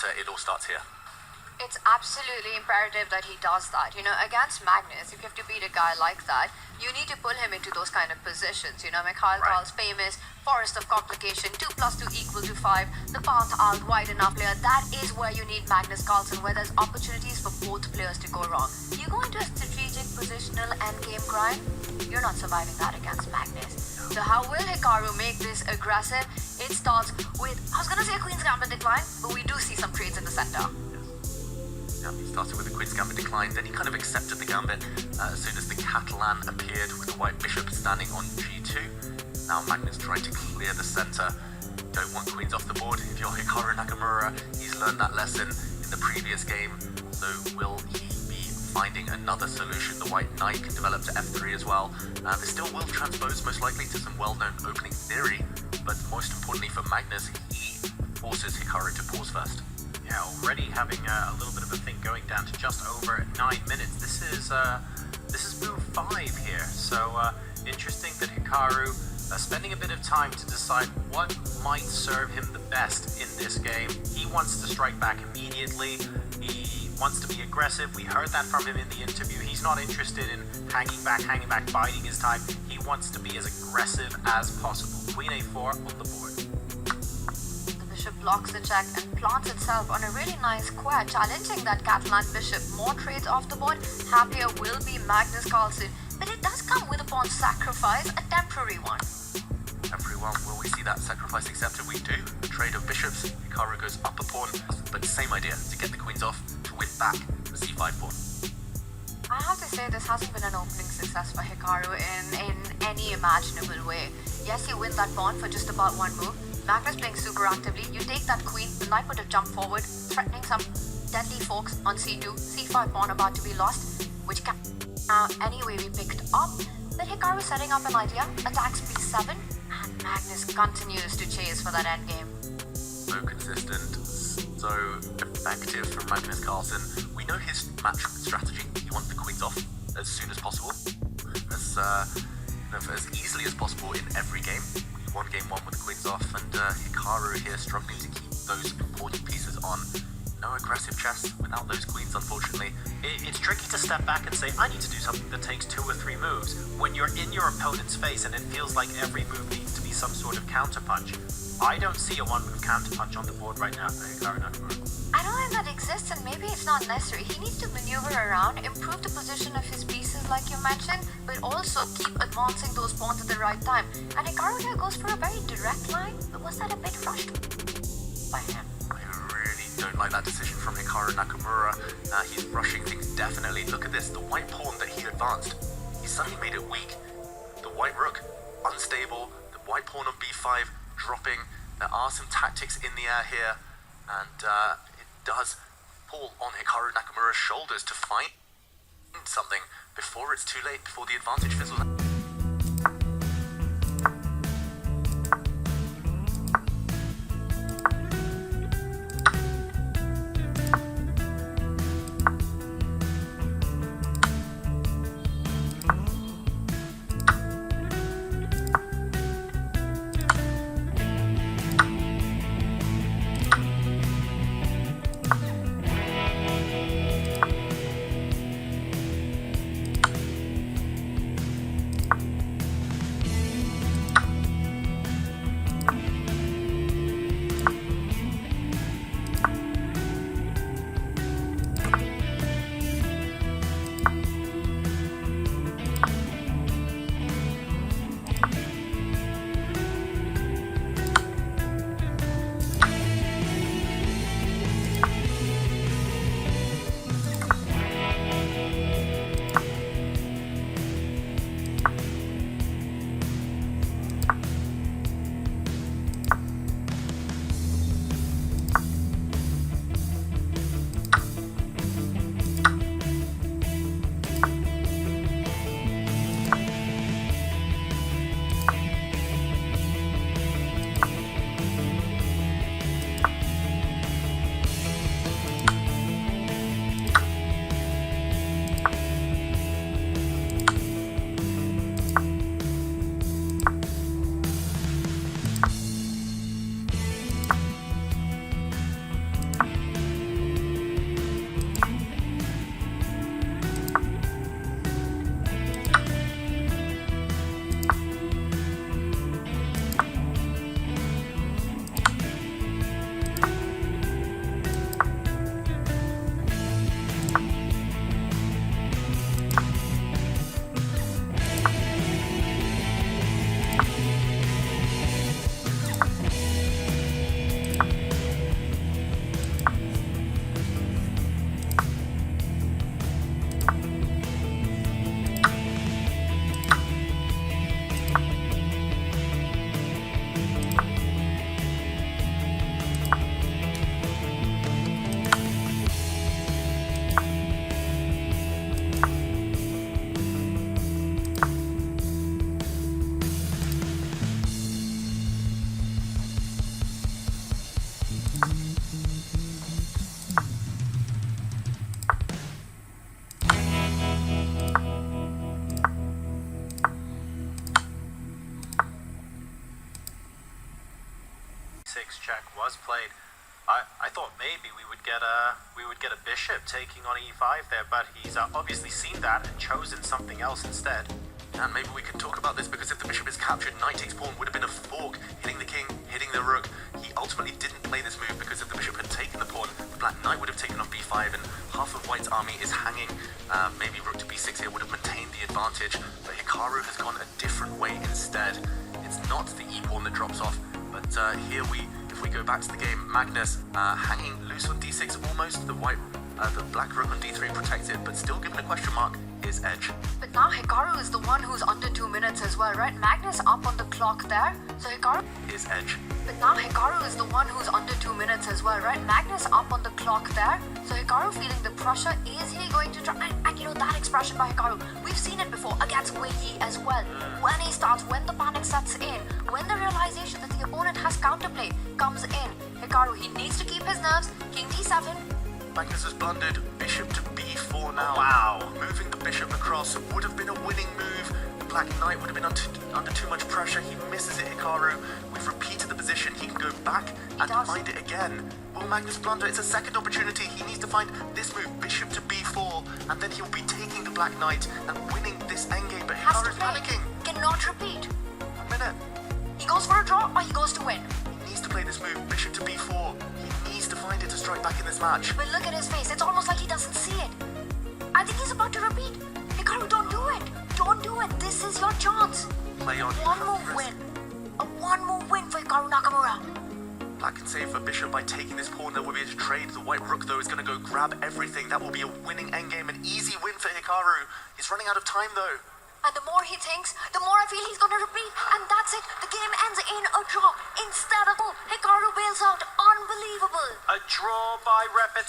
it all starts here. It's absolutely imperative that he does that. You know, against Magnus, if you have to beat a guy like that, you need to pull him into those kind of positions. You know, Carl's famous forest of complication, 2 + 2 = 5, the path out wide enough player. That is where you need Magnus Carlsen, where there's opportunities for both players to go wrong. You go into a strategic, positional, endgame grind, you're not surviving that against Magnus. So how will Hikaru make this aggressive? It starts with, I was going to say a Queen's Gambit decline, but we do see some trades in the center. Yeah, he started with the Queen's Gambit decline, then he kind of accepted the Gambit as soon as the Catalan appeared with the White Bishop standing on G2. Now Magnus trying to clear the center. Don't want queens off the board. If you're Hikaru Nakamura, he's learned that lesson in the previous game. So will he be finding another solution? The White Knight can develop to F3 as well. This still will transpose most likely to some well-known opening theory, but most importantly for Magnus, he forces Hikaru to pause first. Yeah, already having a little bit of a thing going down to just over 9 minutes. This is move 5 here, so interesting that Hikaru spending a bit of time to decide what might serve him the best in this game. He wants to strike back immediately. He wants to be aggressive. We heard that from him in the interview. He's not interested in hanging back, biding his time. He wants to be as aggressive as possible. Queen A4 on the board. Blocks the check and plants itself on a really nice square, challenging that Catalan bishop. More trades off the board. Happier will be Magnus Carlsen, but it does come with a pawn sacrifice, a temporary one. Temporary one. Will we see that sacrifice accepted? We do. A trade of bishops. Hikaru goes up a pawn, but same idea, to get the queens off, to win back the C5 pawn. I have to say this hasn't been an opening success for Hikaru in any imaginable way. Yes, you win that pawn for just about one move. Magnus playing super actively. You take that queen, the knight would have jumped forward, threatening some deadly forks on C2, C5 pawn about to be lost, which can anyway we picked up. But Hikaru setting up an idea, attacks B7, and Magnus continues to chase for that endgame. So consistent, so effective from Magnus Carlsen. We know his match strategy. He wants the queens off as soon as possible, as easily as possible in every game. We won game 1 with the queens off, and Hikaru here struggling to keep those important pieces on. No aggressive chess without those queens, unfortunately. It's tricky to step back and say, I need to do something that takes 2 or 3 moves when you're in your opponent's face and it feels like every move needs to be some sort of counterpunch. I don't see a 1-move counterpunch on the board right now for Hikaru Nakamura. I don't think that exists, and maybe it's not necessary. He needs to maneuver around, improve the position of his pieces like you mentioned, but also keep advancing those pawns at the right time. And Hikaru here goes for a very direct line, but was that a bit rushed by him? I really don't like that decision from Hikaru Nakamura. He's rushing things, definitely. Look at this, the white pawn that he advanced. He suddenly made it weak. The white rook, unstable. The white pawn on b5, dropping. There are some tactics in the air here, and it does fall on Hikaru Nakamura's shoulders to find something before it's too late, before the advantage fizzles out. I thought maybe we would get a bishop taking on e5 there, but he's obviously seen that and chosen something else instead. And maybe we can talk about this because if the bishop is captured, knight takes pawn would have been a fork, hitting the king, hitting the rook. He ultimately didn't play this move because if the bishop had taken the pawn, the black knight would have taken on b5 and half of white's army is hanging. Maybe rook to b6 here would have maintained the advantage, but Hikaru has gone a different way instead. It's not the e-pawn that drops off, but here if we go back to the game, Magnus hanging loose on d6 almost, the black rook on d3 protected, but still given a question mark, is edge. But now Hikaru is the one who's under 2 minutes as well, right? Magnus up on the clock there, so Hikaru is edge. But now Hikaru is the one who's under 2 minutes as well, right? Magnus up on the clock there, so Hikaru feeling the pressure. Is he going to try? And you know that expression by Hikaru, we've seen it before against Wei Yi as well. When he starts, when the panic sets in, when the realization that the opponent has counterplay comes in, Hikaru, he needs to keep his nerves. King d7. Magnus has blundered. Bishop to b4 now. Wow. Moving the bishop across would have been a winning move. The black knight would have been under too much pressure. He misses it, Hikaru. We've repeated the position. He can go back and find it again. Will Magnus blunder? It's a second opportunity. He needs to find this move, bishop to b4, and then he'll be taking the black knight and winning this endgame. But Hikaru's panicking. Cannot repeat. A minute. He goes for a draw or he goes to win. He needs to play this move, bishop to b4. He needs to find it to strike back in this match. But look at his face. It's almost like he doesn't see it. I think he's about to repeat. Hikaru, don't do it. Don't do it. This is your chance. Play on. One more win. A one-move win for Hikaru Nakamura. Black can save the bishop by taking this pawn. There will be a trade. The white rook, though, is going to go grab everything. That will be a winning endgame, an easy win for Hikaru. He's running out of time, though. And the more he thinks, the more I feel he's going to repeat. And that's it. The game ends in a draw. Instead of Hikaru bails out. Unbelievable. A draw by repetition.